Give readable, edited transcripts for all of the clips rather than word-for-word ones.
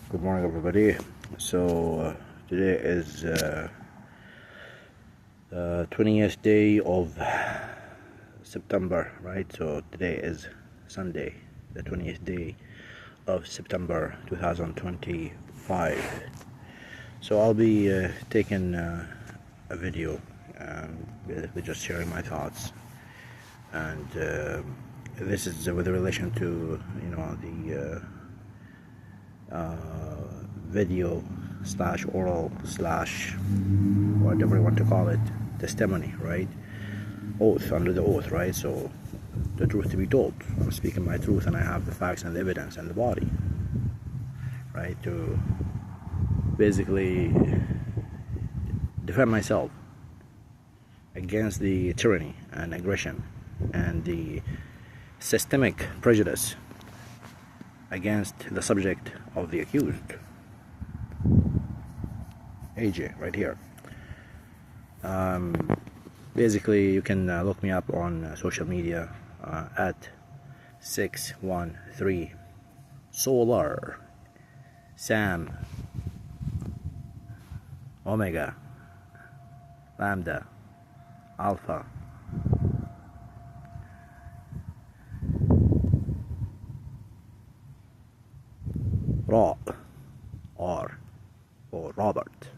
Good morning, everybody. Today is the 20th day of September, right? So today is Sunday, the 20th day of September 2025. So I'll be taking a video, basically just sharing my thoughts, and this is with relation to the video slash oral slash whatever you want to call it, testimony, right? Oath, under the oath, right? So the truth to be told, I'm speaking my truth, and I have the facts and the evidence and the body, right, to basically defend myself against the tyranny and aggression and the systemic prejudice against the subject of the accused, AJ, right here. Basically, you can look me up on social media at 613 Solar Sam Omega Lambda Alpha Rob or Robert.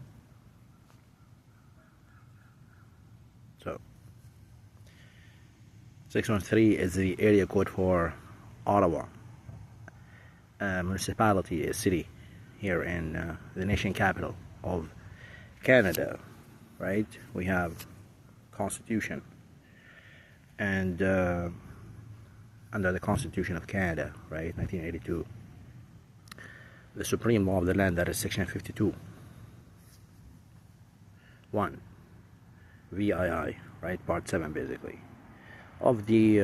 So 613 is the area code for Ottawa. Municipality is city here in the nation capital of Canada, right? We have Constitution, and under the Constitution of Canada, right, 1982, the supreme law of the land, that is section 52 1 VII, right, part 7 basically of the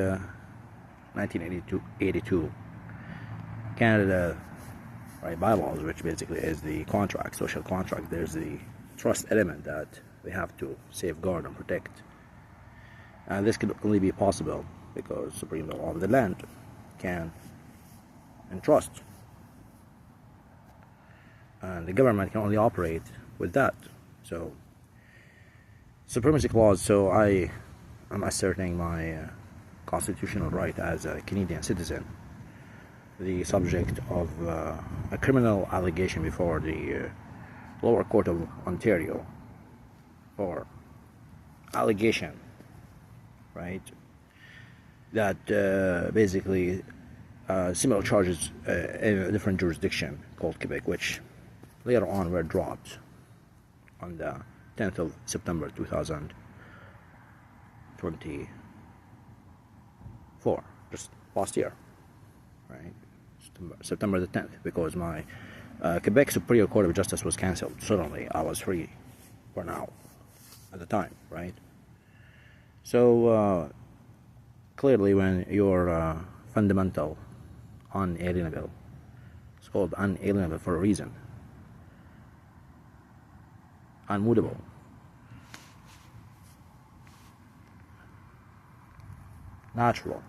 1982 Canada, right, bylaws, which basically is the contract, social contract. There's the trust element that we have to safeguard and protect, and this can only be possible because supreme law of the land can entrust, and the government can only operate with that. So supremacy clause. So I am asserting my constitutional right as a Canadian citizen, the subject of a criminal allegation before the lower court of Ontario for allegation, right, that basically similar charges in a different jurisdiction called Quebec, which later on were dropped on the 10th of September 2024, just last year, right? September the 10th, because my Quebec Superior Court of Justice was cancelled. Suddenly I was free for now at the time, right? So clearly when you're fundamental, unalienable, it's called unalienable for a reason, unmutable, natural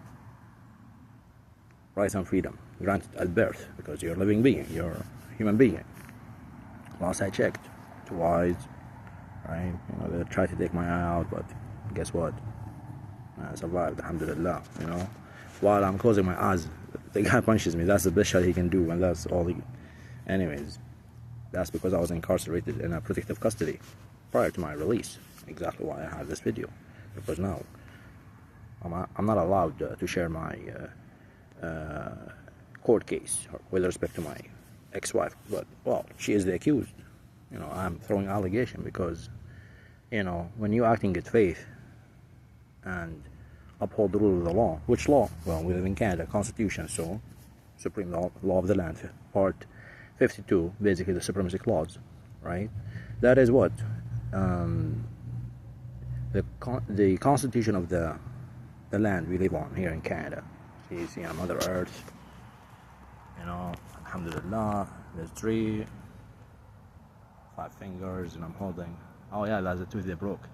rights and freedom granted at birth, because you're a living being, you're a human being. Last I checked, twice, right? They tried to take my eye out, but guess what? I survived, alhamdulillah. While I'm closing my eyes, the guy punches me. That's the best shot he can do, and that's all he. Anyways, that's because I was incarcerated in a protective custody prior to my release. Exactly why I have this video, because now I'm not allowed to share my court case with respect to my ex-wife. But well, she is the accused. I'm throwing allegation because when you act in good faith and uphold the rule of the law. Which law? Well, we live in Canada, Constitution, so supreme law of the land, part 52, basically the supremacy clause, right? That is what the Constitution of the land we live on here in Canada. See, Mother Earth, alhamdulillah, there's 3, 5 fingers, and I'm holding, oh yeah, that's the tooth they broke.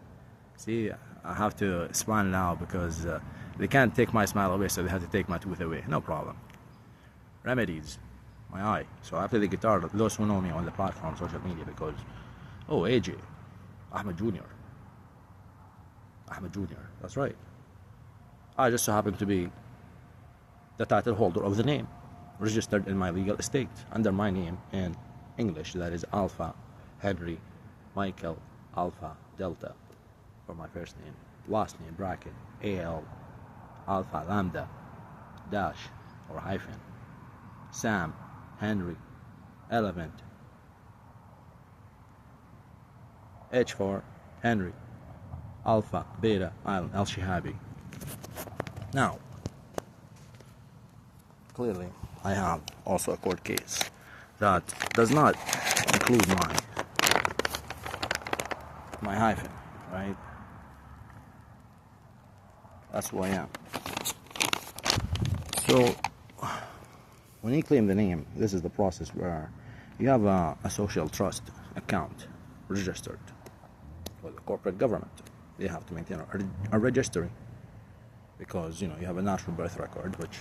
See, I have to smile now because they can't take my smile away, so they have to take my tooth away. No problem. Remedies. my eye. So I play the guitar. Those who know me on the platform, social media, because, oh, AJ, Ahmed Jr. Ahmed Jr. That's right. I just so happen to be the title holder of the name, registered in my legal estate under my name in English. That is Alpha Henry Michael Alpha Delta for my first name. Last name bracket AL Alpha Lambda dash or hyphen Sam Henry Elephant H for Henry Alpha Beta Island Al Shihabi. Now, clearly, I have also a court case that does not include my hyphen, right? That's who I am. So, when you claim the name, this is the process where you have a social trust account registered with the corporate government. They have to maintain a registry because, you know, you have a natural birth record, which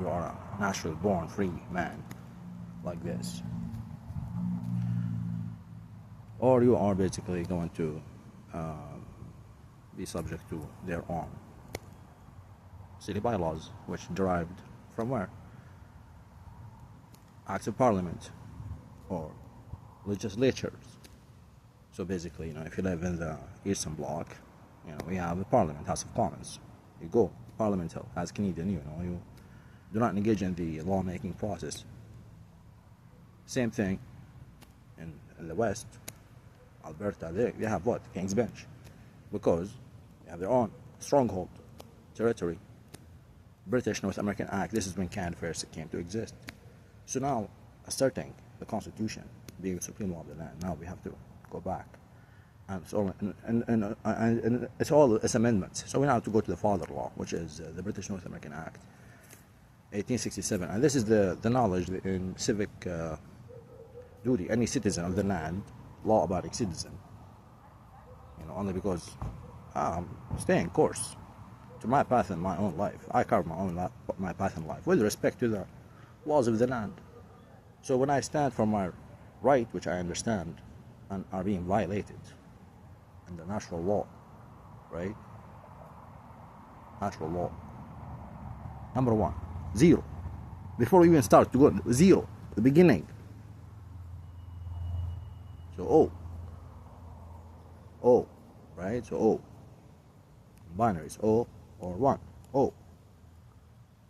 you are a naturally born free man like this, or you are basically going to be subject to their own city bylaws, which derived from where? Acts of Parliament or legislatures. So basically, you know, if you live in the Eastern Bloc, you know, we have the Parliament, House of Commons. You go Parliament Hill as Canadian, you know, you do not engage in the lawmaking process. Same thing in the West, Alberta, they have what? King's Bench. Because they have their own stronghold, territory. British North American Act, this is when Canada first came to exist. So now, asserting the Constitution, being the supreme law of the land, now we have to go back. And it's amendments. So we now have to go to the Father Law, which is the British North American Act, 1867. And this is the knowledge in civic duty. Any citizen of the land, law-abiding citizen, you know, only because I'm staying course to my path in my own life. I carve my path in life with respect to the laws of the land. So when I stand for my right, which I understand, and are being violated in the natural law, right? Natural law. Number one, zero. Before we even start to go, zero, the beginning. So O, right? So O. Binaries, O or 1, O.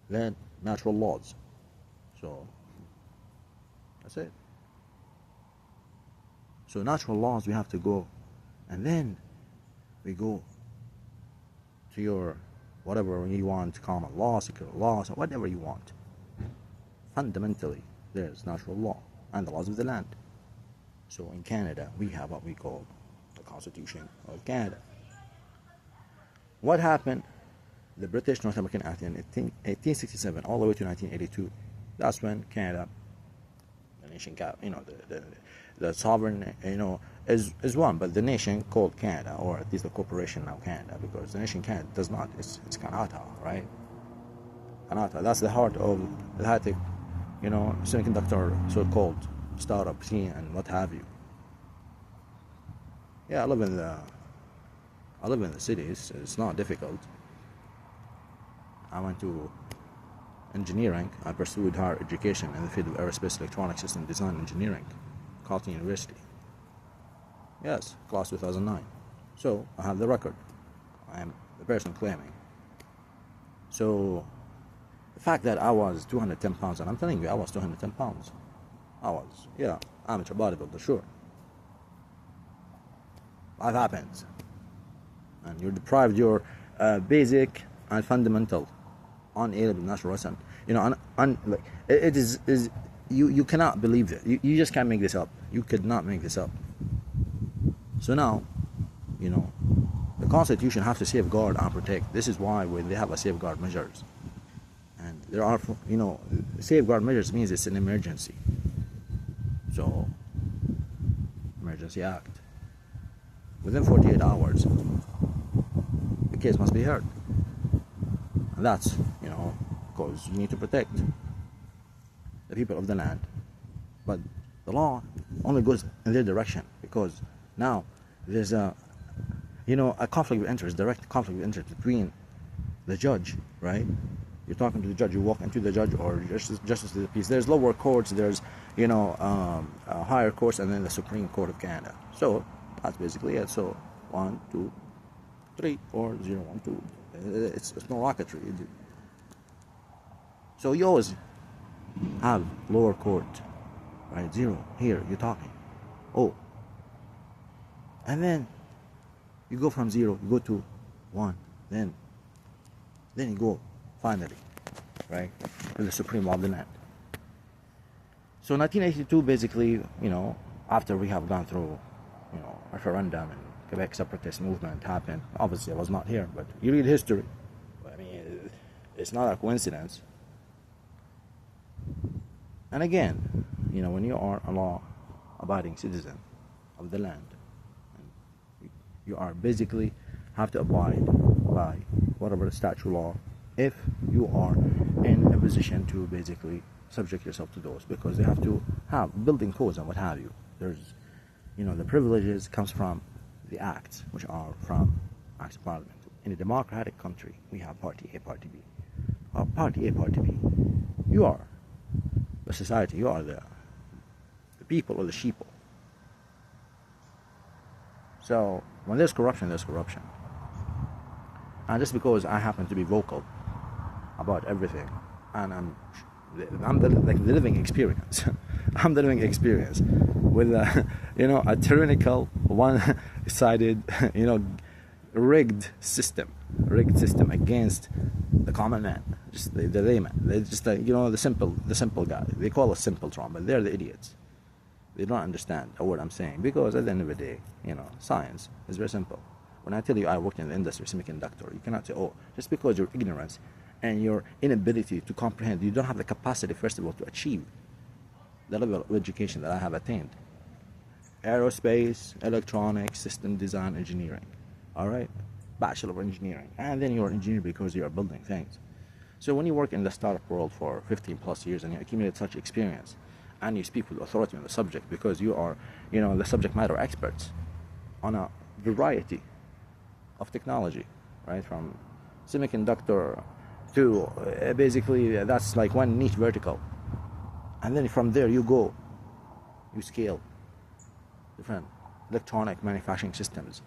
Then natural laws. So that's it. So natural laws, we have to go, and then we go to your whatever you want, common law, secular laws, or whatever you want. Fundamentally, there's natural law and the laws of the land. So in Canada, we have what we call the Constitution of Canada. What happened? The British North American Act in 1867 all the way to 1982. That's when Canada, the nation, you know, the sovereign, you know, is one, but the nation called Canada, or at least the corporation now Canada, because the nation Canada does not. It's Canada, right? Canada. That's the heart of the high-tech, you know, semiconductor so-called startup scene and what have you. Yeah, I live in the cities. It's not difficult. I went to engineering. I pursued higher education in the field of aerospace electronic system design engineering, Carleton University. Yes, class 2009. So I have the record. I am the person claiming. So the fact that I was 210 pounds, and I'm telling you, I was 210 pounds. I was, yeah, amateur bodybuilder, sure. Life happens. And you're deprived your basic and fundamental unalienable natural rights. You know, like it is you cannot believe it. You just can't make this up. You could not make this up. So now, you know, the Constitution has to safeguard and protect. This is why they have a safeguard measures. And there are, you know, safeguard measures means it's an emergency. So, Emergency Act. Within 48 hours, the case must be heard. And that's, you know, because you need to protect the people of the land But the law only goes in their direction, because now there's a conflict of interest, direct conflict of interest between the judge, right? You're talking to the judge, you walk into the judge or justice of the peace. There's lower courts, there's higher courts, and then the Supreme Court of Canada. So that's basically it. So 1, 2, 3, 4, 0, 1, 2. It's no rocketry. So you always have lower court, right? 0 here, you're talking. Oh, and then you go from 0, you go to 1, then you go finally, right, to the supreme law of the land. So 1982, basically, after we have gone through, referendum and Quebec separatist movement happened. Obviously, I was not here, but you read history. I mean, it's not a coincidence. And again, when you are a law-abiding citizen of the land, you are basically have to abide by whatever the statute law, if you are in a position to basically subject yourself to those, because they have to have building codes and what have you. There's, the privileges comes from the acts, which are from acts of parliament. In a democratic country, we have party A, party B. Party A, party B. You are the society. You are the people or the sheeple. So when there's corruption, there's corruption. And just because I happen to be vocal about everything, and I'm the living experience. I'm the living experience with a tyrannical, one-sided, rigged system against the common man, just the layman. They're just the simple guy. They call us simpletron, but they're the idiots. They don't understand what I'm saying, because at the end of the day, science is very simple. When I tell you I worked in the industry, semiconductor, you cannot say, oh, just because your ignorance and your inability to comprehend, you don't have the capacity, first of all, to achieve the level of education that I have attained. Aerospace, electronics, system design, engineering. All right? Bachelor of Engineering. And then you're an engineer because you are building things. So when you work in the startup world for 15 plus years and you accumulate such experience, and you speak with authority on the subject because you are, the subject matter experts on a variety of technology, right? From semiconductor to basically that's like one niche vertical. And then from there you scale different electronic manufacturing systems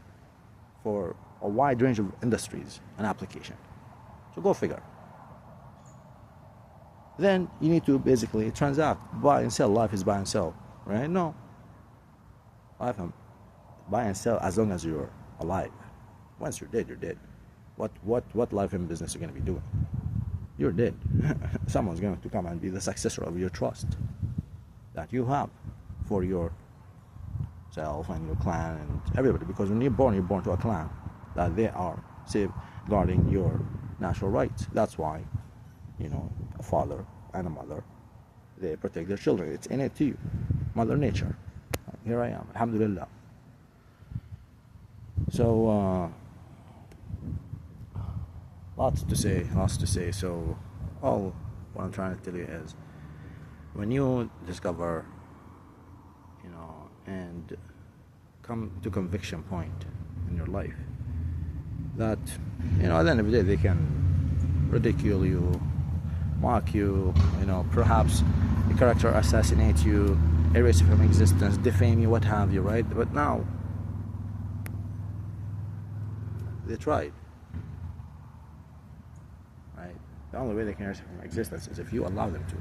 for a wide range of industries and application. So go figure. Then you need to basically transact, buy and sell. Life is buy and sell, right? No. Life is buy and sell as long as you're alive. Once you're dead, you're dead. What life and business are you going to be doing? You're dead. Someone's going to come and be the successor of your trust that you have for yourself and your clan and everybody. Because when you're born to a clan that they are safeguarding your natural rights. That's why, a father and a mother, they protect their children. It's innate to you. Mother Nature. Here I am. Alhamdulillah. So, lots to say. So, all what I'm trying to tell you is, when you discover, and come to conviction point in your life, that, at the end of the day, they can ridicule you, mock you, perhaps a character assassinate you, erase you from existence, defame you, what have you, right? But now, they tried. Right? The only way they can erase you from existence is if you allow them to.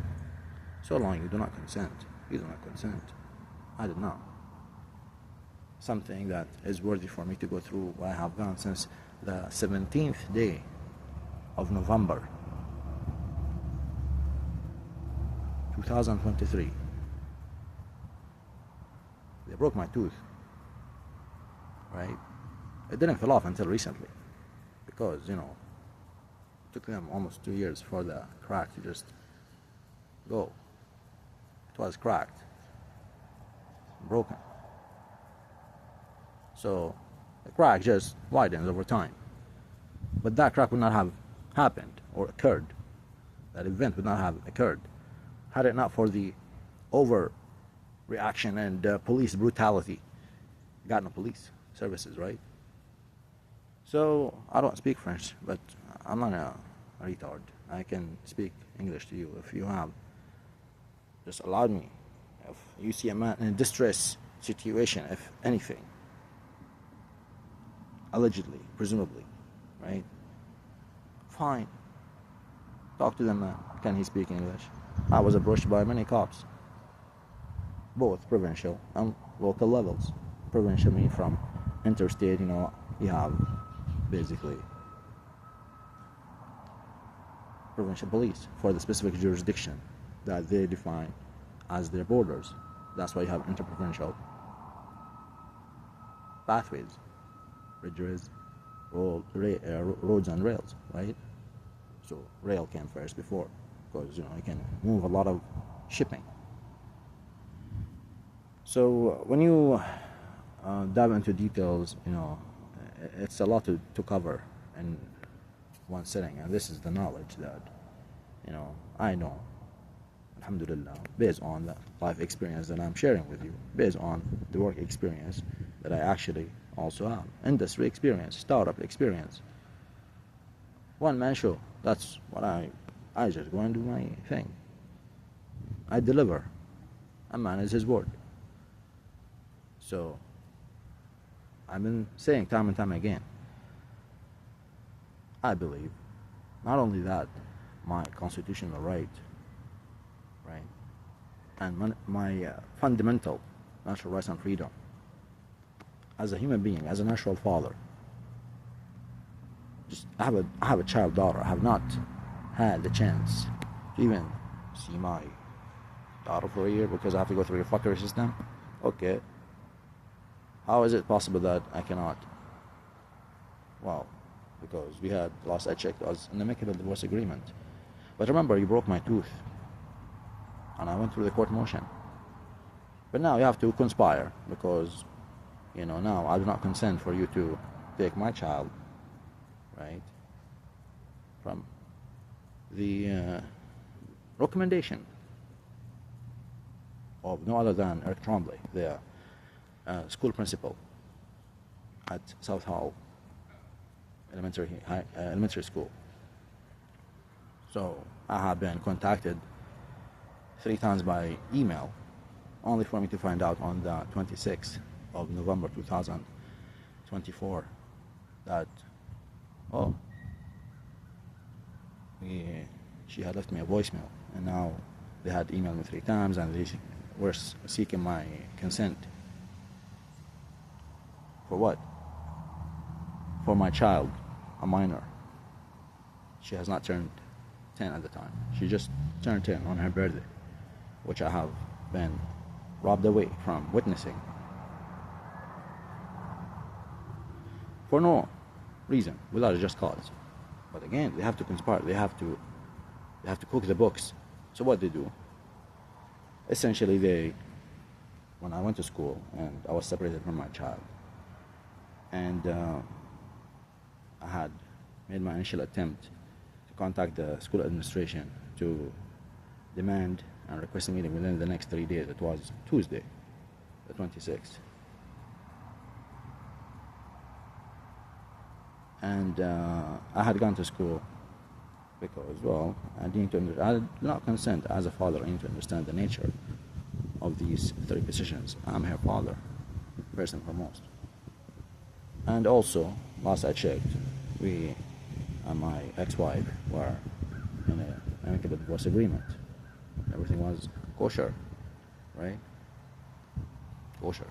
So long you do not consent. You do not consent. I did not. Something that is worthy for me to go through what I have gone since the 17th day of November 2023. They broke my tooth, right? It didn't fall off until recently, because it took them almost 2 years for the crack to just go. It was cracked, broken. So the crack just widens over time. But that crack would not have happened or occurred. That event would not have occurred had it not for the over reaction and police brutality. Got no police services, right? So I don't speak French, but I'm not a retard. I can speak English to you if you have just allowed me. If you see a man in a distress situation, if anything, allegedly, presumably, right? Fine. Talk to the man. Can he speak English? I was approached by many cops, both provincial and local levels. Provincial mean from interstate, you have basically provincial police for the specific jurisdiction that they define as their borders. That's why you have interprovincial pathways, bridges, roads and rails, right? So rail came first before, because you can move a lot of shipping. So when you dive into details, it's a lot to cover in one sitting, and this is the knowledge that I know, alhamdulillah, based on the life experience that I'm sharing with you, based on the work experience that I actually also have, industry experience, startup experience, one-man show. That's what I just go and do my thing. I deliver. I manage his word. So I've been saying time and time again, I believe not only that my constitutional right, and my fundamental natural rights and freedom as a human being, as a natural father. I have a child daughter. I have not had the chance to even see my daughter for a year because I have to go through a fuckery system. Okay. How is it possible that I cannot? Well, because we had, last I checked, was an amicable divorce agreement. But remember, you broke my tooth. And I went through the court motion. But now you have to conspire because, now I do not consent for you to take my child, right, from the recommendation of no other than Eric Trombley, the school principal at South Hall Elementary School. So I have been contacted 3 times by email, only for me to find out on the 26th of November 2024 that, she had left me a voicemail, and now they had emailed me 3 times and they were seeking my consent. For what? For my child, a minor. She has not turned 10 at the time. She just turned 10 on her birthday, which I have been robbed away from witnessing for no reason, without a just cause. But again, they have to conspire. They have to cook the books. So what they do? Essentially, when I went to school and I was separated from my child, and I had made my initial attempt to contact the school administration to demand and request a meeting within the next 3 days. It was Tuesday, the 26th. And I had gone to school because, I did not consent as a father. I need to understand the nature of these 3 positions. I'm her father, first and foremost. And also, last I checked, we and my ex-wife were in an amicable divorce agreement. Everything was kosher, right? Kosher.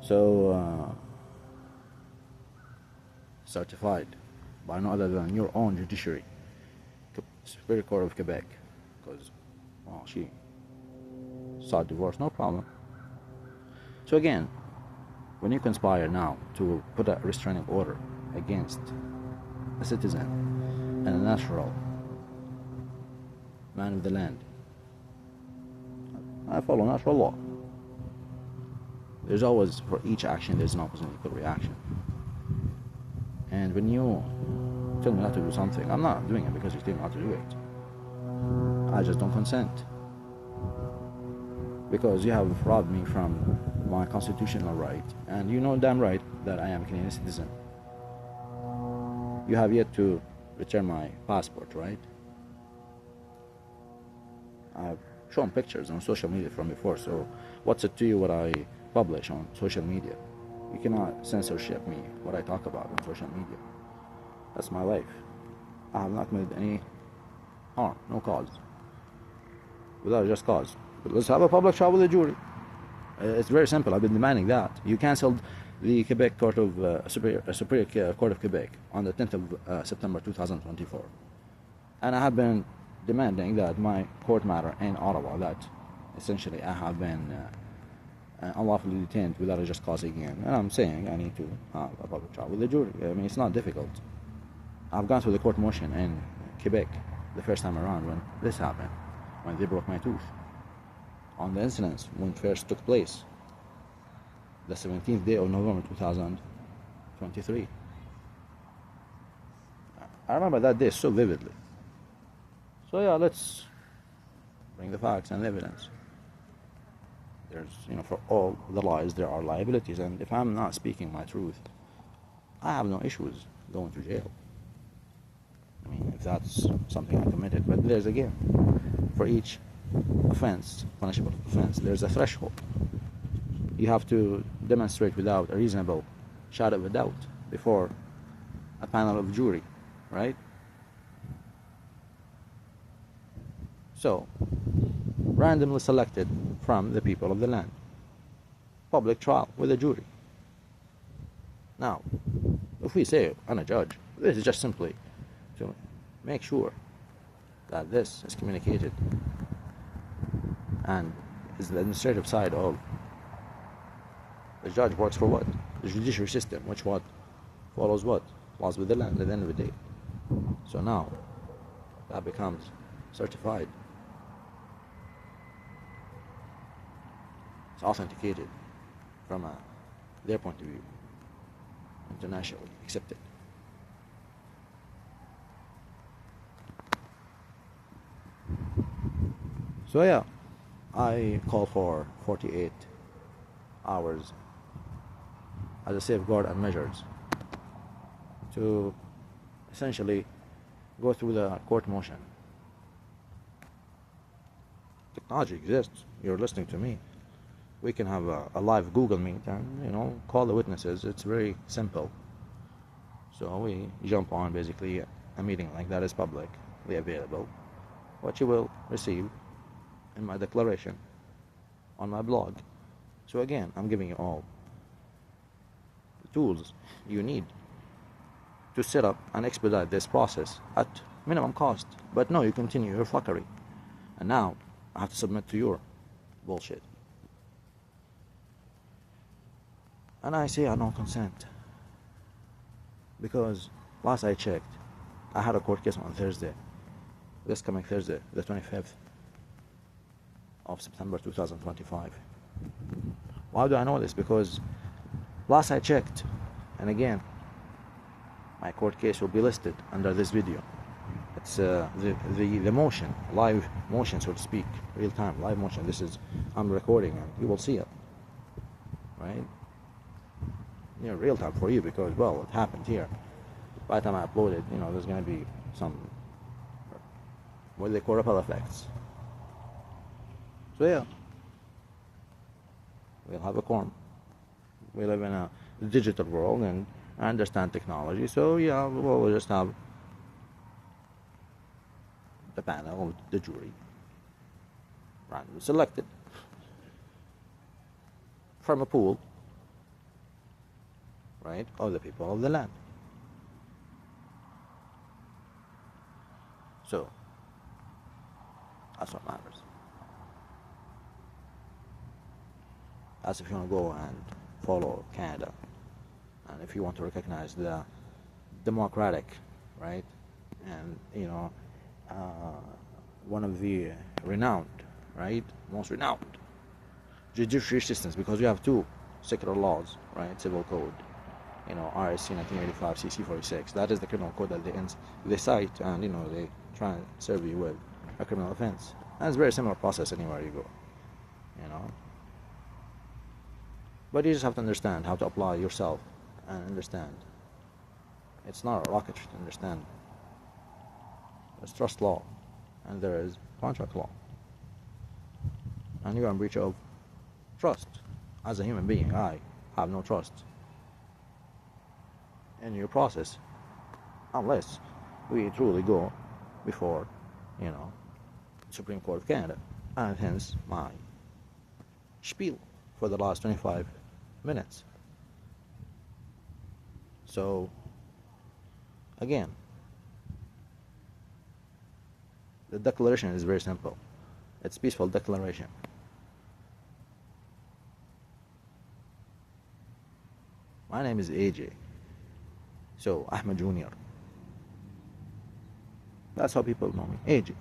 So, certified by no other than your own judiciary, Superior Court of Quebec, because, she sought divorce, no problem. So again, when you conspire now to put a restraining order against a citizen and a natural man of the land, I follow natural law. There's always, for each action, there's an opposite equal reaction. And when you tell me not to do something, I'm not doing it because you tell me not to do it. I just don't consent. Because you have robbed me from my constitutional right, and you know damn right that I am a Canadian citizen. You have yet to return my passport, right? I've shown pictures on social media from before, so what's it to you what I publish on social media? You cannot censorship me what I talk about on social media. That's my life. I have not made any harm, no cause, without a just cause. But let's have a public trial with a jury. It's very simple. I've been demanding that. You cancelled the Quebec Court of Superior Court of Quebec on the 10th of September 2024, and I have been demanding that my court matter in Ottawa, that essentially I have been unlawfully detained without a just cause again, and I'm saying I need to have a public trial with a jury. I mean, it's not difficult. I've gone through the court motion in Quebec the first time around when this happened, when they broke my tooth. On the incidents when first took place, the 17th day of November 2023. I remember that day so vividly. So yeah, let's bring the facts and evidence. There's, for all the lies there are liabilities, and if I'm not speaking my truth, I have no issues going to jail. I mean, if that's something I committed. But there's, again, for each offense, punishable offense, there's a threshold. You have to demonstrate without a reasonable shadow of a doubt before a panel of jury, right? So, randomly selected from the people of the land. Public trial with a jury. Now, if we say, I'm a judge, this is just simply to make sure that this is communicated and is the administrative side of the judge works for what? The judiciary system, which what follows what? Laws with the land at the end of the day. So now that becomes certified. It's authenticated from their point of view, internationally accepted. So yeah, I call for 48 hours as a safeguard and measures to essentially go through the court motion. Technology exists. You're listening to me. We can have a live Google Meet and, call the witnesses. It's very simple. So we jump on basically a meeting like that is publicly available. What you will receive in my declaration on my blog. So again, I'm giving you all the tools you need to set up and expedite this process at minimum cost. But no, you continue your fuckery. And now I have to submit to your bullshit. And I say I don't consent. Because last I checked, I had a court case on Thursday. This coming Thursday, the 25th of September 2025. Why do I know this? Because last I checked, and again, my court case will be listed under this video. It's the motion, live motion, so to speak, real time, live motion. This is, I'm recording and you will see it, right? Real time for you because, well, it happened here. By the time I upload it, there's going to be some, what do they call, ripple effects. So yeah, we'll have a quorum. We live in a digital world and I understand technology, so yeah, we'll just have the panel, the jury, randomly selected from a pool, right, of the people of the land. So that's what matters. As if you want to go and follow Canada, and if you want to recognize the democratic, right, and one of the renowned, right, most renowned judiciary systems, because we have two secular laws, right, civil code, RSC 1985, CC 46. That is the criminal code that they cite and they try and serve you with a criminal offense. And it's a very similar process anywhere you go, you know. But you just have to understand how to apply yourself and understand. It's not a rocket to understand. There's trust law and there is contract law. And you're in breach of trust. As a human being, I have no trust in your process unless we truly go before, you know, Supreme Court of Canada. And hence my spiel for the last 25 minutes. So, again, the declaration is very simple. It's peaceful declaration. My name is AJ. So, Ahmed Jr. That's how people know me, AJ.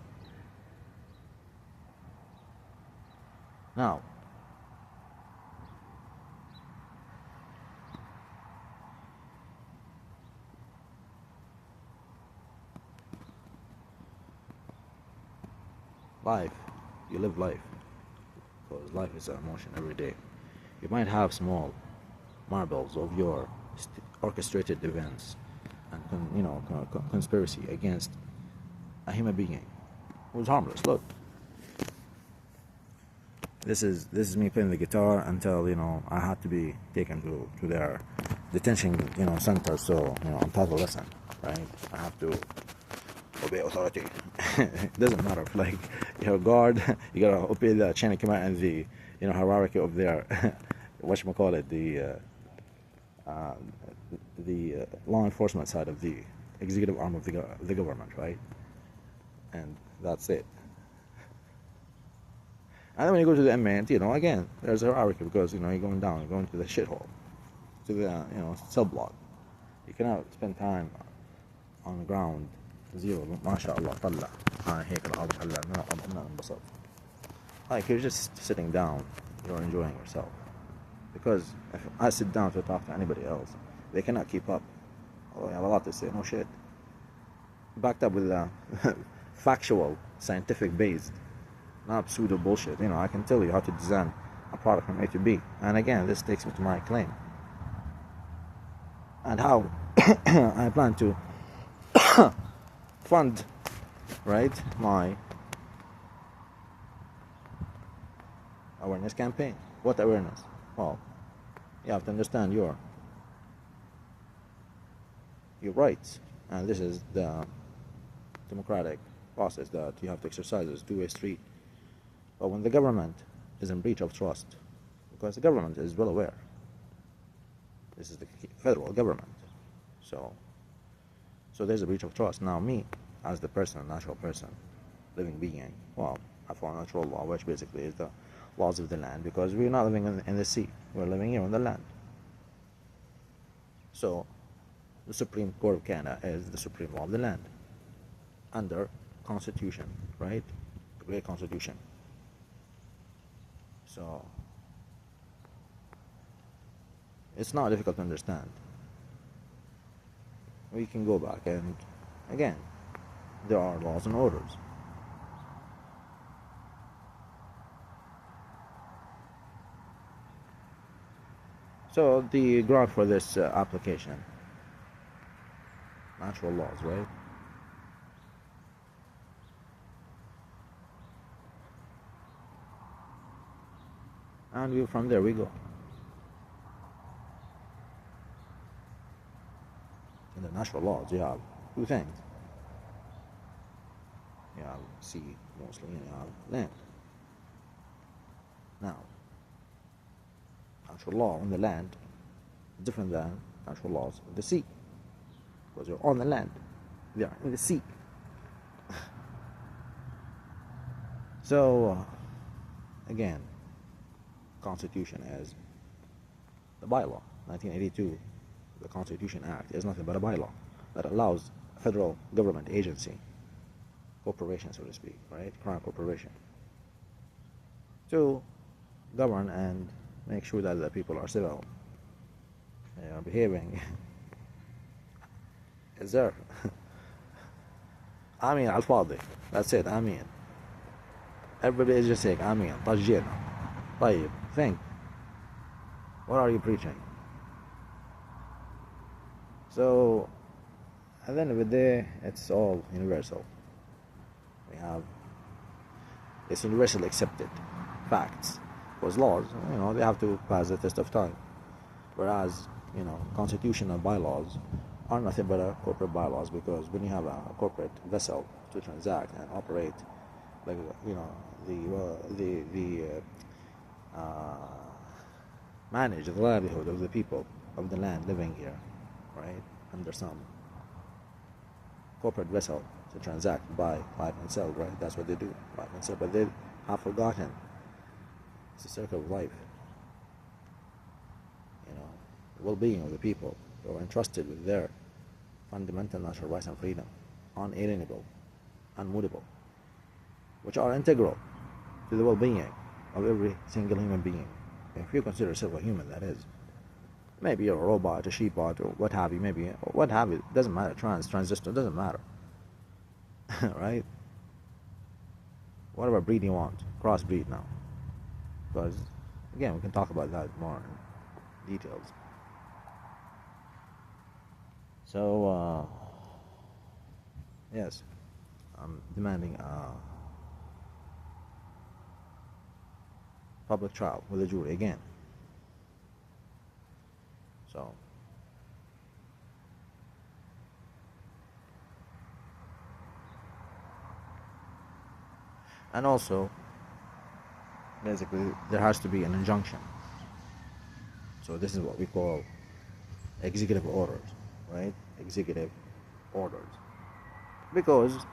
Now, life, you live life, because life is an emotion every day. You might have small marbles of your orchestrated events and conspiracy against a human being who's harmless. Look, this is me playing the guitar until I had to be taken to their detention center. So I'm taught a lesson, right? I have to obey authority. It doesn't matter if you're a guard, you gotta obey the chain of command and the hierarchy of their whatchamacallit, the law enforcement side of the executive arm of the government, right? And that's it. And then when you go to the inmate, again, there's a hierarchy because you're going down, you're going to the shithole, to the cell block. You cannot spend time on the ground. زيرو ما شاء الله طلع هيك الأرض هلا ما انبسط. Like you're just sitting down, you're enjoying yourself. Because if I sit down to talk to anybody else, they cannot keep up. Oh, I have a lot to say, no shit. Backed up with factual, scientific based, not pseudo bullshit. I can tell you how to design a product from A to B. And again, this takes me to my claim. And how I plan to fund, right, my awareness campaign. What awareness? Well, you have to understand your rights, and this is the democratic process that you have to exercise. It's a two-way street. But when the government is in breach of trust, because the government is well aware, this is the federal government, so there's a breach of trust. Now me, as the person, natural person, living being, well, I follow natural law, which basically is the laws of the land, because we're not living in the sea, we're living here on the land. So the Supreme Court of Canada is the supreme law of the land under Constitution, right? The great Constitution. So it's not difficult to understand. We can go back and again, there are laws and orders. So the ground for this application, natural laws, right? And from there we go. In the natural laws, you have two things. You have sea, mostly, and you have land. Now, natural law on the land is different than natural laws of the sea. Because you're on the land, they are in the sea. So, again, Constitution as the bylaw, 1982. The Constitution Act is nothing but a bylaw that allows a federal government agency, corporation so to speak, right, crown corporation, to govern and make sure that the people are civil, they are behaving. Is there? I mean, al-fadi. That's it. I mean, Everybody is just saying Amin, طجينا. طيب, think. What are you preaching? So, at the end of the day, it's all universal. We have it's universally accepted facts. Because laws, they have to pass the test of time. Whereas, constitutional bylaws are nothing but corporate bylaws, because when you have a corporate vessel to transact and operate, like, manage the livelihood of the people of the land living here, right, under some corporate vessel to transact, buy, and sell, right? That's what they do, buy and sell. But they have forgotten it's a circle of life. The well-being of the people who are entrusted with their fundamental natural rights and freedom, unalienable, unmutable, which are integral to the well-being of every single human being. If you consider yourself a human, that is. Maybe you're a robot, a sheepbot, or what have you, doesn't matter, transistor, doesn't matter. Right? Whatever breed you want, crossbreed now. Because, again, we can talk about that more in details. So, yes, I'm demanding a public trial with a jury again. So, and also, basically, there has to be an injunction. So this is what we call executive orders, right? Executive orders. Because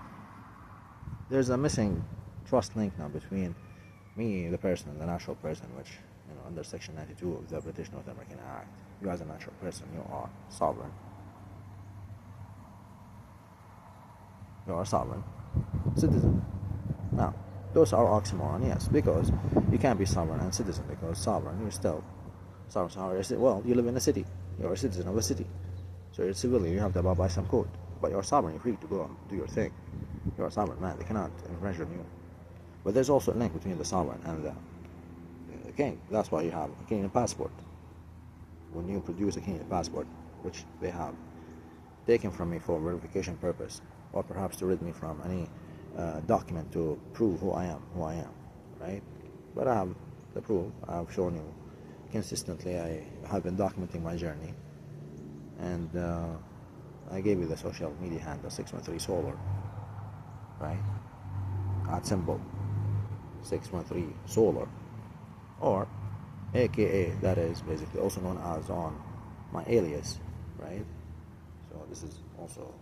there's a missing trust link now between me, the person, and the natural person, which, under Section 92 of the British North American Act, you as a natural person, you are sovereign. You are a sovereign citizen. Now, those are oxymoron, yes, because you can't be sovereign and citizen, because sovereign, you're still sovereign. Well, you live in a city. You're a citizen of a city. So you're civilian, you have to abide by some code. But you're sovereign, you're free to go and do your thing. You're a sovereign man, they cannot infringe on you. But there's also a link between the sovereign and the king. That's why you have a Kenyan passport. When you produce a Kenyan passport, which they have taken from me for verification purpose, or perhaps to rid me from any document to prove who I am, right? But I have the proof. I've shown you consistently. I have been documenting my journey, and I gave you the social media handle 613 Solar, right? At symbol 613 Solar, or AKA, that is basically also known as on my alias, right? So this is also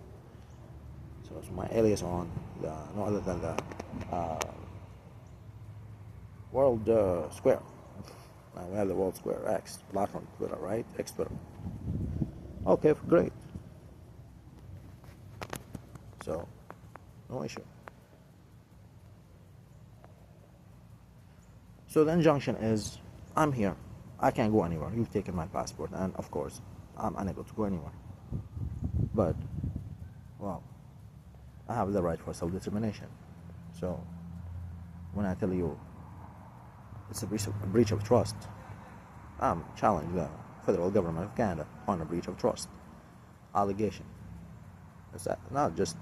my alias on no other than the World Square. We have the World Square X platform, Twitter, right? X Twitter. Okay, great. So, no issue. So the injunction is, I'm here. I can't go anywhere. You've taken my passport, and of course, I'm unable to go anywhere. But, well, I have the right for self-determination. So, when I tell you it's a breach of trust, I'm challenging the federal government of Canada on a breach of trust allegation. It's not just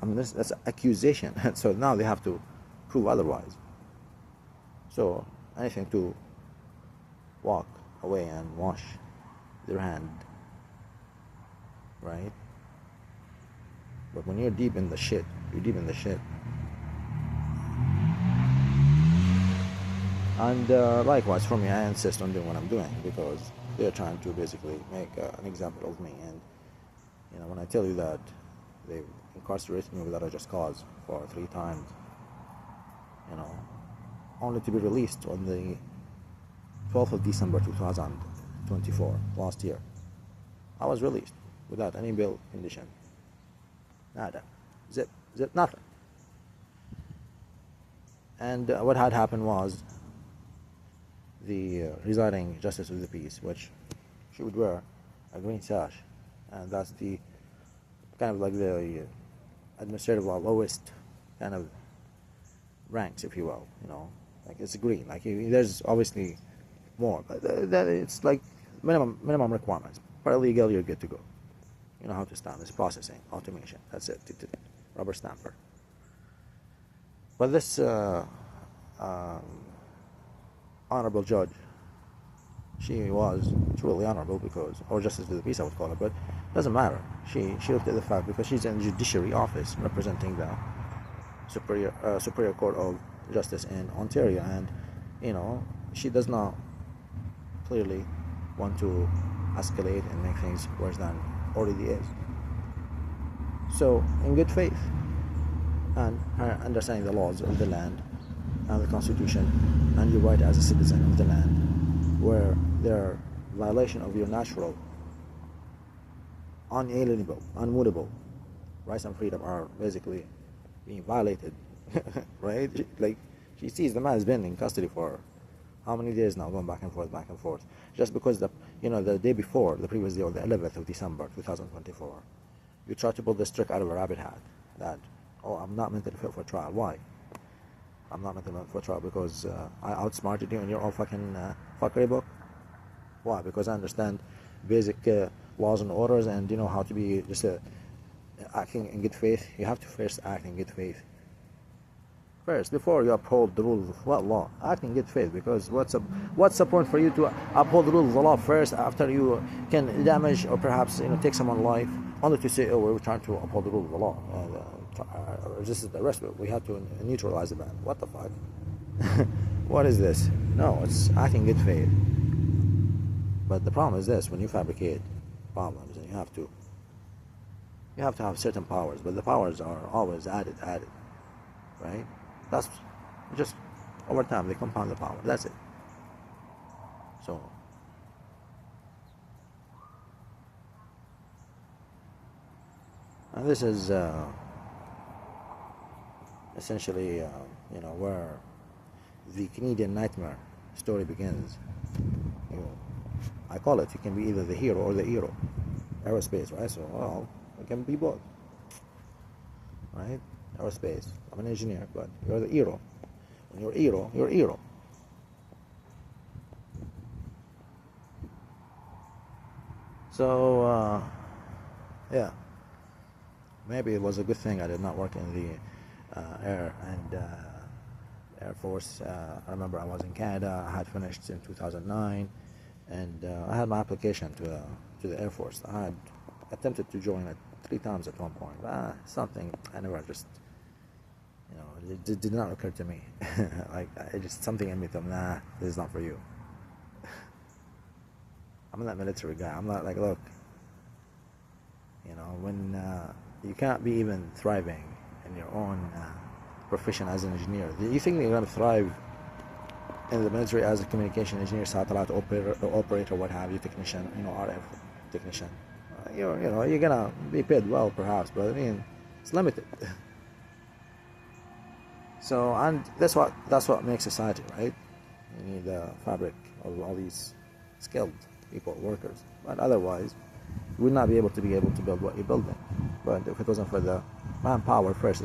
that's an accusation. So now they have to prove otherwise. So anything to walk away and wash their hand, right? But when you're deep in the shit, And likewise for me, I insist on doing what I'm doing, because they're trying to basically make an example of me. And when I tell you that they've incarcerated me without a just cause for 3 times, only to be released on the 12th of December 2024, last year. I was released without any bail condition. Nada. Zip, nothing. And what had happened was the residing justice of the peace, which she would wear a green sash, and that's the kind of like the administrative law lowest kind of ranks, if you will. Like it's green. Like there's obviously more, but that it's like minimum requirements. Paralegal, you're good to go. You know how to stamp. It's processing, automation. That's it. Rubber stamper. But this honorable judge, she was truly honorable because, or justice to the peace, I would call it, but it doesn't matter. She looked at the fact because she's in the judiciary office representing the Superior Court of Justice in Ontario, and she does not clearly want to escalate and make things worse than already is. So, in good faith and her understanding the laws of the land and the Constitution and your right as a citizen of the land, where their violation of your natural, unalienable, unmutable rights and freedom are basically being violated, right? Like, she sees the man has been in custody for how many days now, going back and forth, just because the day before, the previous day, or the 11th of December 2024, you try to pull this trick out of a rabbit hat that, oh, I'm not mentally fit for trial. Why? I'm not mentally fit for trial because I outsmarted you in your own fucking fuckery book. Why? Because I understand basic laws and orders, and you know how to be just acting in good faith. You have to first act in good faith. First, before you uphold the rules of what law, act in good faith. Because what's the point for you to uphold the rules of the law first after you can damage or perhaps take someone's life, only to say, oh, we're trying to uphold the rules of the law, this is the rest of it. We have to neutralize the ban. What the fuck? What is this? No, it's acting in good faith. But the problem is this: when you fabricate problems, and you have to have certain powers, but the powers are always added, right? That's just over time they compound the power. That's it. So and this is essentially where the Canadian nightmare story begins. I call it, you can be either the hero or the hero. Aerospace, right? So, well, it can be both, right? Aerospace, I'm an engineer, but you're the hero. When you're hero, you're hero. So, yeah, maybe it was a good thing I did not work in the Air Force. I remember I was in Canada. I had finished in 2009, and I had my application to the Air Force. I had attempted to join it 3 times at one point. Something I never just, it did not occur to me. Like, it just something in me thought, nah, this is not for you. I'm not a military guy. I'm not like, look, when you can't be even thriving in your own profession as an engineer, do you think you're going to thrive in the military as a communication engineer, satellite operator, what have you, technician, RF technician? You're gonna be paid well, perhaps, but I mean, it's limited. So, and that's what makes society, right? You need the fabric of all these skilled people, workers. But otherwise, you would not be able to build what you're building. But if it wasn't for the manpower first,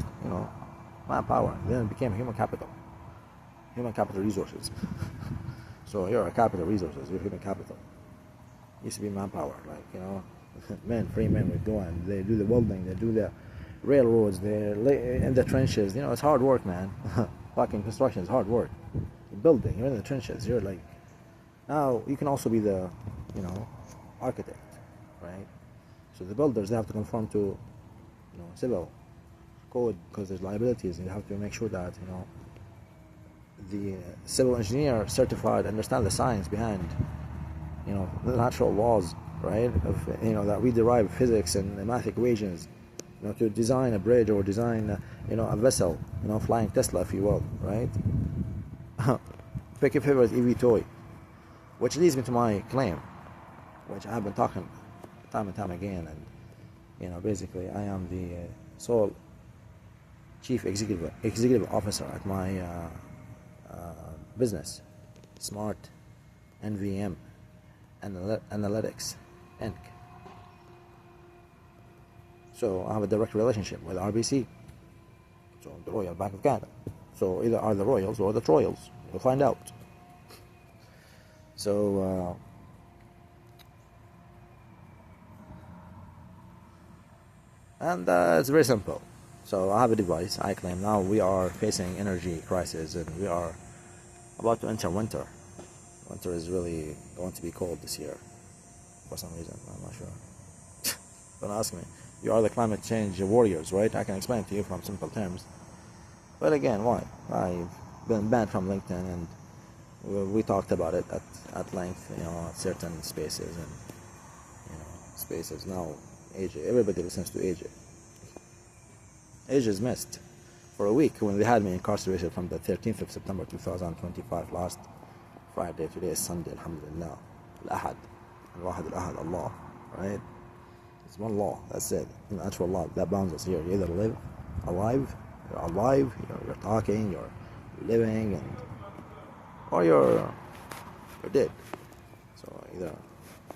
manpower, then it became human capital resources. So you're a capital resources, you're human capital. Used to be manpower, like, free men would go and they do the welding, they do the railroads, they're in the trenches. It's hard work, man. Fucking construction is hard work. You're building, you're in the trenches, you're like, now you can also be the, architect, right? So the builders, they have to conform to, civil code because there's liabilities, and you have to make sure that, the civil engineer certified understand the science behind, the natural laws, right? Of, that we derive physics and math equations, to design a bridge or design, a vessel, flying Tesla, if you will, right? Pick your favorite EV toy, which leads me to my claim, which I've been talking time and time again, and basically I am the sole chief executive officer at my business, Smart NVM Analytics Inc. So I have a direct relationship with RBC, so the Royal Bank of Canada, So either are the royals or the troyals. We'll find out. So it's very simple. So I have a device. I claim now we are facing energy crisis, and we are about to enter winter. Winter is really going to be cold this year for some reason. I'm not sure. Don't ask me. You are the climate change warriors, right? I can explain to you from simple terms. But again, why? I've been banned from LinkedIn, and we talked about it at length, at certain spaces and spaces. Now, AJ, everybody listens to AJ. AJ is missed for a week when they had me incarcerated from the 13th of September 2025, last Friday. Today is Sunday, alhamdulillah. Al-Ahad, Al-Wahid Al-Ahad, Allah, right? It's one law, that's it. An actual law that bounds us here. You either live alive, you're talking, you're living, or you're dead. So either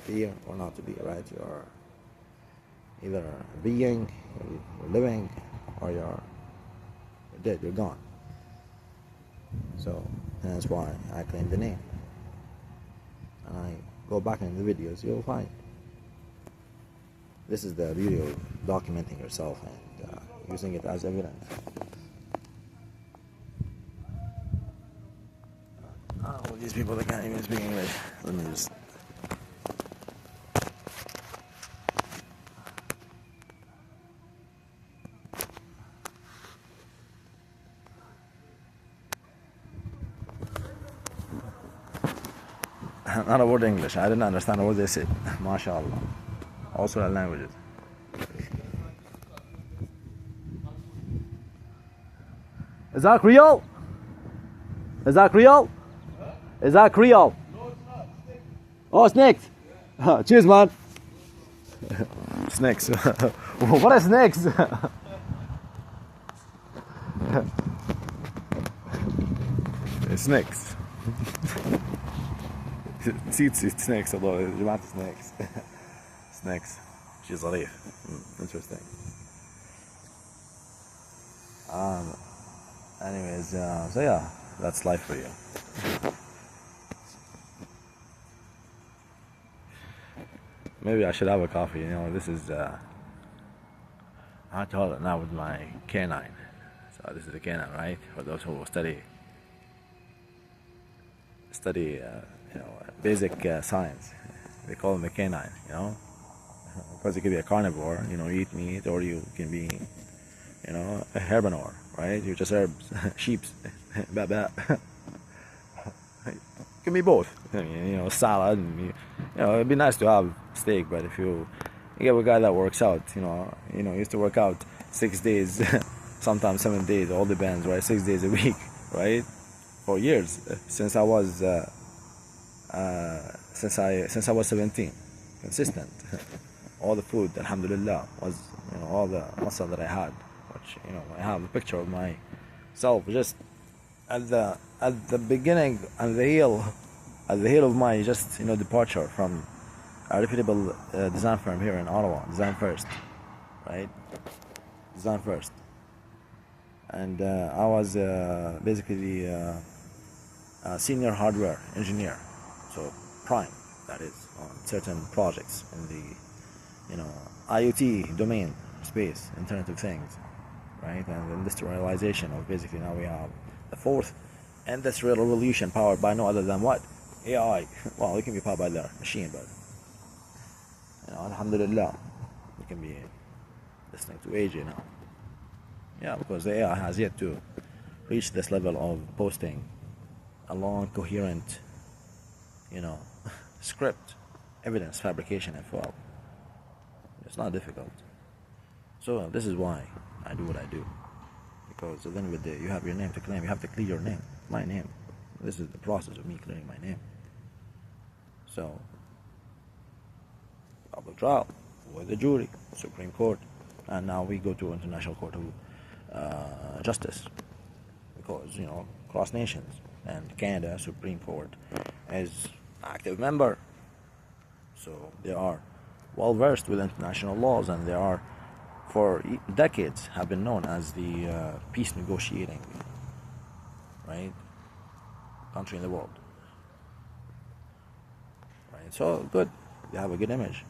be or not to be, right? You're either being, you're living, or you're dead, you're gone. So that's why I claim the name. And I go back in the videos, you'll find. This is the beauty of documenting yourself and using it as evidence. Well, these people, they can't even speak English. Let me just... Not a word English. I didn't understand what they said. MashaAllah. Also the languages. Is that Creole? Is that Creole? Is that Creole? No, it's not. Oh, snakes. Cheers, man. Snakes. What are snakes? Snakes. It's snakes, although جماعة snakes. Snakes. She's ظريف. Interesting. Anyways, so yeah, that's life for you. Maybe I should have a coffee. This is I told it now with my canine. So this is a canine, right? For those who study basic science. They call him a canine, because you could be a carnivore, eat meat, or you can be, a herbivore, right? You're just herbs, sheeps, it can be both. I mean, salad, and, it'd be nice to have steak, but if you get a guy that works out, used to work out 6 days, sometimes 7 days, all depends, right? 6 days a week, right? For years, since I was 17, consistent. All the food, alhamdulillah, was all the muscle that I had, which I have a picture of myself just at the beginning, at the heel of my departure from a reputable design firm here in Ottawa, Design First, right? Design First, and I was basically the senior hardware engineer, so prime, that is, on certain projects in the IoT domain space, Internet of Things, right? And the industrialization of basically now we have the fourth industrial revolution powered by no other than what? AI. Well, it can be powered by the machine, but alhamdulillah, you can be listening to AJ now. Yeah, because the AI has yet to reach this level of posting a long, coherent, script, evidence fabrication as well. It's not difficult. So this is why I do what I do. Because at the end of the day, you have your name to claim. You have to clear your name, my name. This is the process of me clearing my name. So, public trial with the jury, Supreme Court, and now we go to International Court of Justice, because cross nations, and Canada Supreme Court is active member. So they are well versed with international laws, and they are, for decades, have been known as the peace negotiating right, country in the world, right? So good, they have a good image.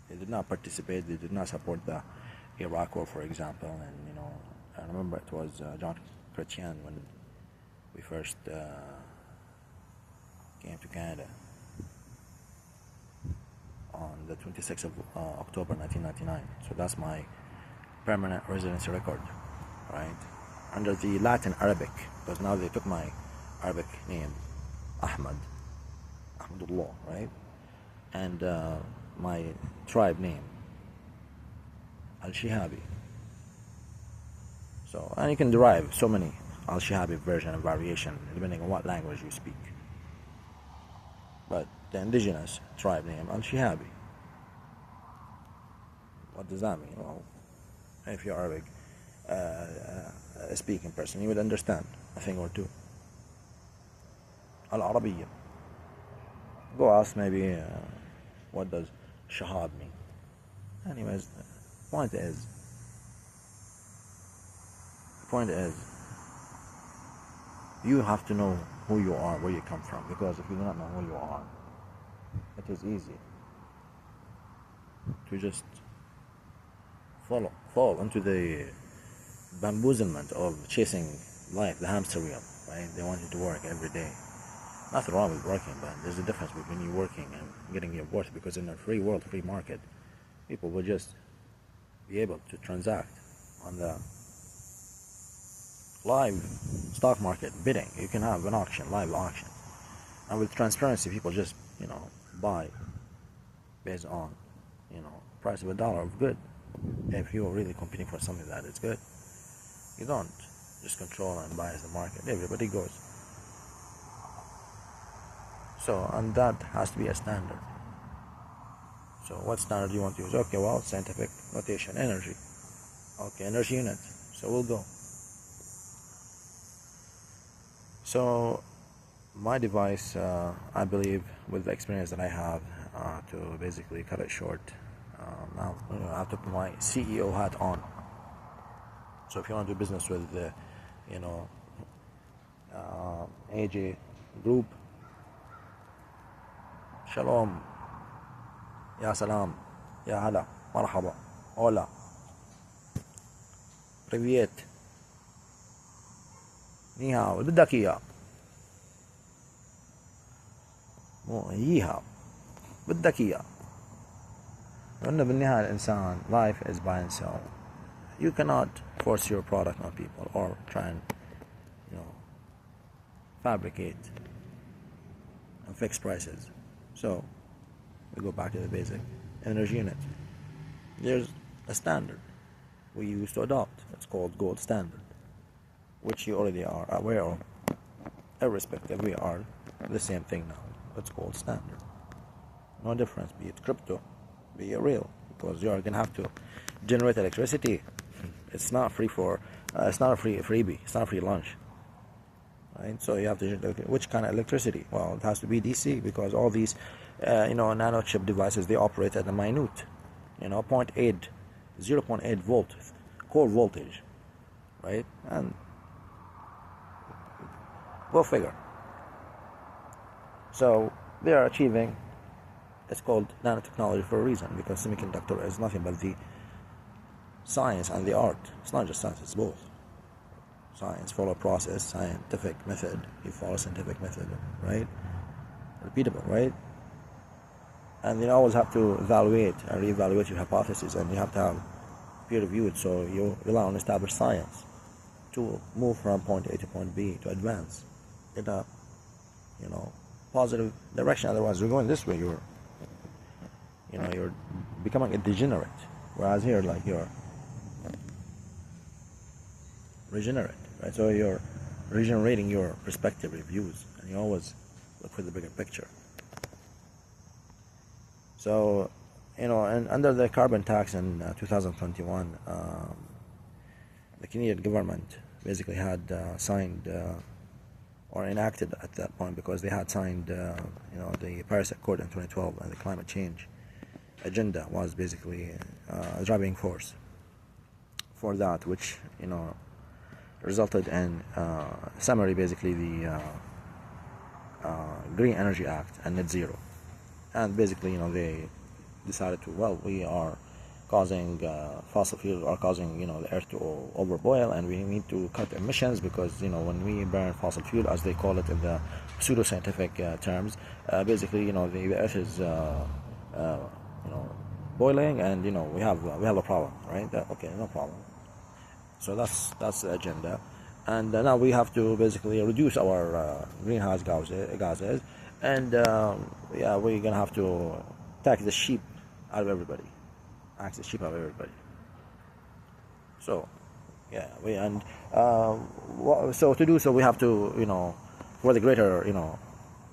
They did not participate, they did not support the Iraq War, for example, and I remember it was John Chrétien when we first came to Canada on the 26th of October 1999. So that's my permanent residency record, right? Under the Latin Arabic, because now they took my Arabic name, Ahmadullah, right? And my tribe name, Al-Shihabi. So, and you can derive so many Al-Shihabi version and variation depending on what language you speak. But the indigenous tribe name, Al-Shihabi. What does that mean? Well, if you're Arabic speaking person, you would understand a thing or two. Al-Arabiyya. Go ask maybe what does Shahab mean. Anyways, the point is, you have to know who you are, where you come from, because if you do not know who you are, it is easy to just fall into the bamboozlement of chasing life, the hamster wheel, right? They want you to work every day. Nothing wrong with working, but there's a difference between you working and getting your worth, because in a free world, free market, people will just be able to transact on the live stock market bidding. You can have an auction, live auction, and with transparency, people just buy based on price of $1 of good. If you're really competing for something that is good, you don't just control and buy as the market. Everybody goes. So, and that has to be a standard. So what standard do you want to use? Okay, well, scientific notation, energy. Okay, energy unit. So we'll go. So my device, I believe, with the experience that I have, to basically cut it short, now I have to put my CEO hat on. So if you want to do business with the, AJ Group, Shalom, Ya Salam, Ya Hala, Marhaba, Hola, Привет, Ni hao, بدك إياه مو ييها بدك إياه. لأنه بالنهاية الإنسان, life is buy and sell. You cannot force your product on people or try and fabricate and fix prices. So we go back to the basic energy unit. There's a standard we use to adopt. It's called gold standard, which you already are aware of. Irrespective, we are the same thing now. It's called standard. No difference, be it crypto, be it real, because you are gonna have to generate electricity. It's not free it's not a freebie. It's not a free lunch, right? So you have to, which kind of electricity? Well, it has to be DC, because all these, nano chip devices, they operate at a minute, 0.8 volt core voltage, right? And go figure. So they are achieving, it's called nanotechnology for a reason, because semiconductor is nothing but the science and the art. It's not just science, it's both. Science, follow process, scientific method. You follow scientific method, right? Repeatable, right? And you always have to evaluate and reevaluate your hypotheses, and you have to have peer-reviewed, so you rely on established science to move from point A to point B, to advance in a, positive direction. Otherwise, you're going this way, you're becoming a degenerate. Whereas here, like, you're regenerate, right? So you're regenerating your perspective, reviews, and you always look for the bigger picture. So, and under the carbon tax in 2021, the Canadian government basically had signed or enacted at that point, because they had signed, the Paris Accord in 2012, and the climate change agenda was basically a driving force for that, which, resulted in summary, basically the Green Energy Act and Net Zero. And basically, they decided to, well, we are causing fossil fuels are causing the earth to overboil, and we need to cut emissions because when we burn fossil fuel, as they call it in the pseudoscientific terms, basically the earth is boiling, and we have a problem, right? Okay, no problem. So that's the agenda, and now we have to basically reduce our greenhouse gases, and yeah, we're gonna have to tax the sheep out of everybody. So yeah, so to do so, we have to for the greater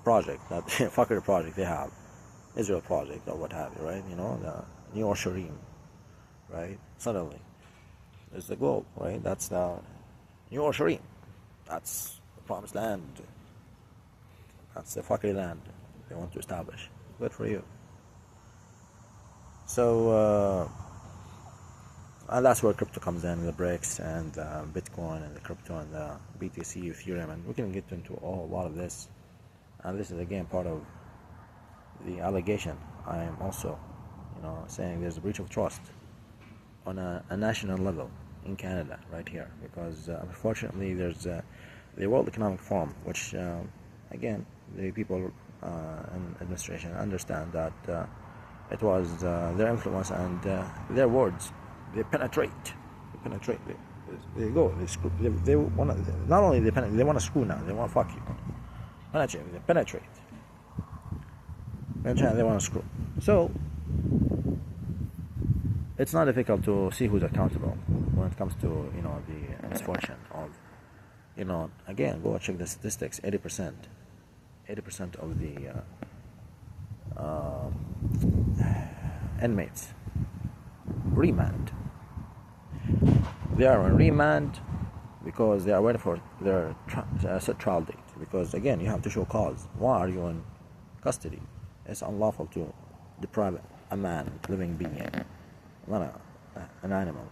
project, that fucker project they have, Israel project or what have you, right? The New Orushalim, right? Suddenly there's the goal, right? That's the New Orushalim. That's the promised land. That's the fuckery land they want to establish. Good for you. So and that's where crypto comes in, the BRICS and Bitcoin and the crypto and the BTC, Ethereum, and we can get into a lot of this. And this is again part of the allegation. I am also, saying there's a breach of trust on a national level in Canada right here, because unfortunately there's the World Economic Forum, which again the people in administration understand that it was their influence and their words. They penetrate. They go. They screw. They want to. Not only they penetrate, they want to screw now. They want to fuck you. Penetrate. They penetrate. They want to screw. So it's not difficult to see who's accountable when it comes to the misfortune of again, go check the statistics. 80% of the inmates remand. They are on remand because they are waiting for their set trial date. Because again, you have to show cause. Why are you in custody? It's unlawful to deprive a man, living being, not an animal,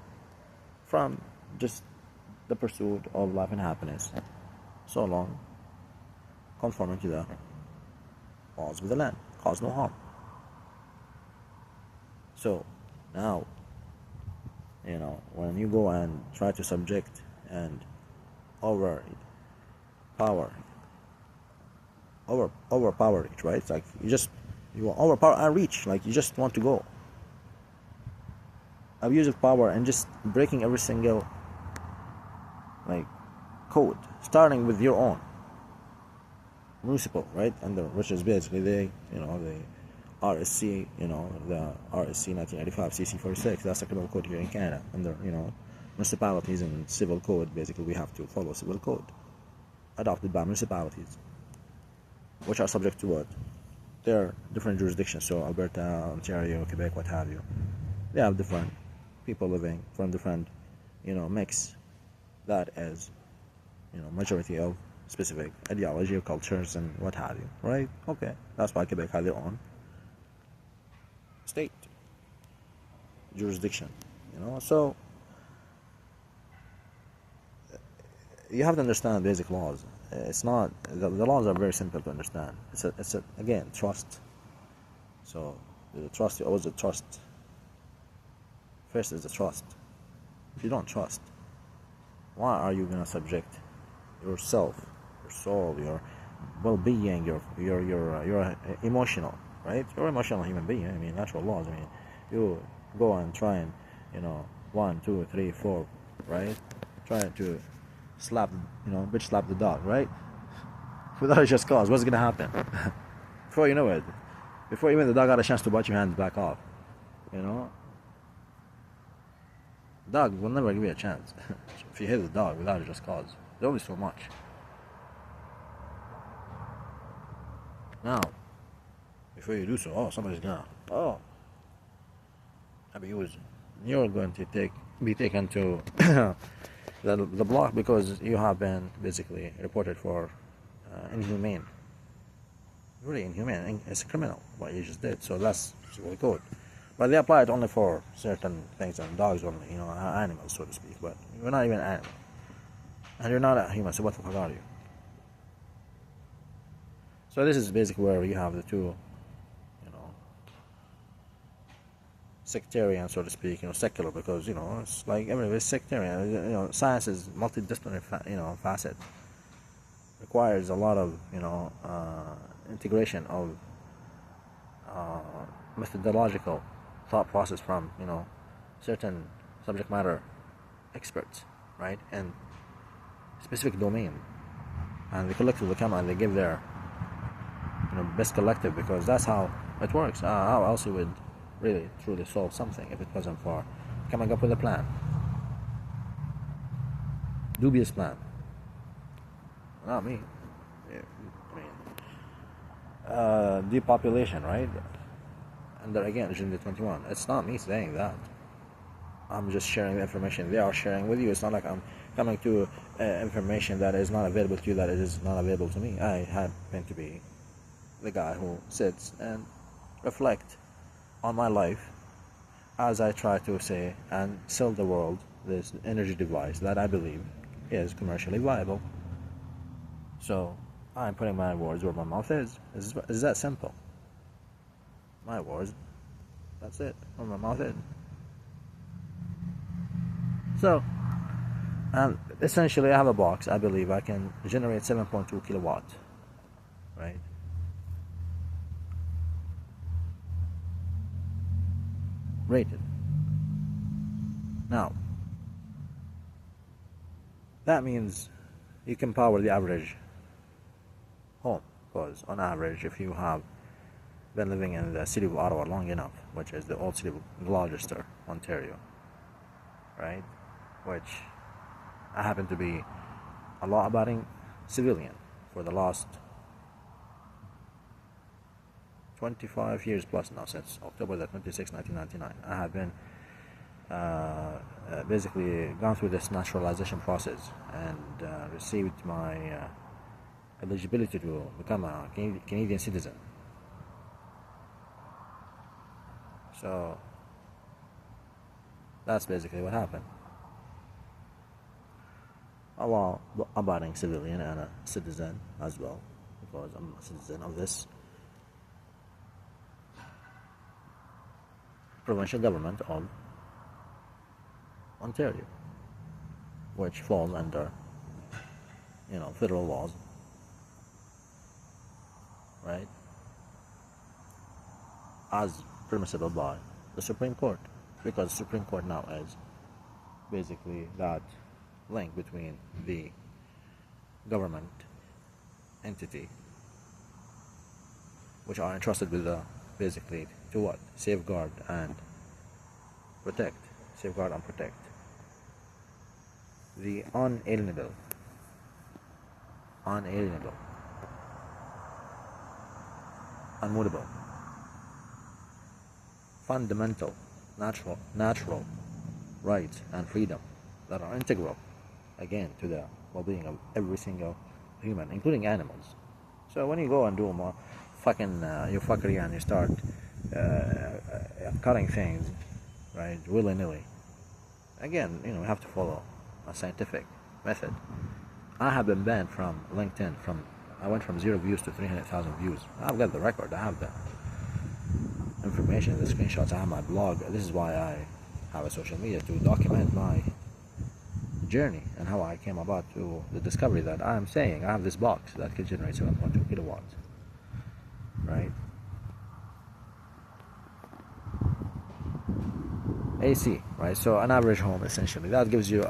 from just the pursuit of life and happiness, so long conforming to the laws of the land, cause no harm. So now, when you go and try to subject and overpower it, right? It's like you overpower and reach, like you just want to go. Abuse of power and just breaking every single code, starting with your own municipal, right? Which is basically the RSC, the RSC 1985 CC 46. That's the criminal code here in Canada. Under municipalities and civil code, basically we have to follow civil code adopted by municipalities, which are subject to what? They're different jurisdictions. So Alberta, Ontario, Quebec, what have you. They have different people living from different, mix that is, majority of specific ideology or cultures and what have you, right? Okay, that's why Quebec has their own state jurisdiction, so you have to understand basic laws. It's not, the laws are very simple to understand. It's again, trust. So the trust, you always trust. First is the trust. If you don't trust, why are you gonna subject yourself, your soul, your well-being, your emotional, right? You're an emotional human being. I mean, natural laws. I mean, you go and try and 1, 2, 3, 4, right? Try to bitch slap the dog, right? Without a just cause, what's gonna happen? Before you know it, before even the dog got a chance to bite your hand back off, dog will never give you a chance. If you hit the dog without a just cause, there's only so much. Now, before you do so, somebody's gonna, you're going to be taken to the block because you have been basically reported for inhumane. Really inhumane. It's a criminal what you just did. So that's civil code. But they apply it only for certain things, and dogs only, animals, so to speak. But we're not even an animal. And you're not a human, so what the fuck are you? So this is basically where you have the two, sectarian, so to speak, secular, because, it's like everybody's sectarian. Science is multidisciplinary, facet. Requires a lot of, integration of methodological thought process from, certain subject matter experts, right? And specific domain. And they collectively come and they give their, best collective, because that's how it works. How else you would really truly solve something if it wasn't for coming up with a plan? Dubious plan. Not me. Depopulation, right? And there again, Agenda 21. It's not me saying that. I'm just sharing the information they are sharing with you. It's not like I'm coming to information that is not available to you, that it is not available to me. I happen to be the guy who sits and reflect on my life as I try to say and sell the world this energy device that I believe is commercially viable. So I'm putting my words where my mouth is. Is that simple? My words, that's it, where my mouth is. So, essentially I have a box. I believe I can generate 7.2 kilowatts, right? Rated. Now, that means you can power the average home, because on average, if you have been living in the city of Ottawa long enough, which is the old city of Gloucester, Ontario, right, which I happen to be a law-abiding civilian for the last 25 years plus now, since October the 26th, 1999. I have been basically gone through this naturalization process and received my eligibility to become a Canadian citizen. So that's basically what happened. A law-abiding civilian and a citizen as well, because I'm a citizen of this provincial government of Ontario, which falls under, federal laws, right, as permissible by the Supreme Court, because the Supreme Court now is basically that link between the government entity, which are entrusted with basically to what? Safeguard and protect the unalienable, unmutable, fundamental, natural rights and freedom that are integral, again, to the well-being of every single human, including animals. So when you go and do more your fuckery and you start cutting things, right, willy-nilly, again, you have to follow a scientific method. I have been banned from LinkedIn. I went from 0 views to 300,000 views. I've got the record. I have the information, the screenshots. I have my blog. This is why I have a social media, to document my journey and how I came about to the discovery that I'm saying I have this box that can generate 7.2 kilowatts, right? AC, right? So an average home, essentially, that gives you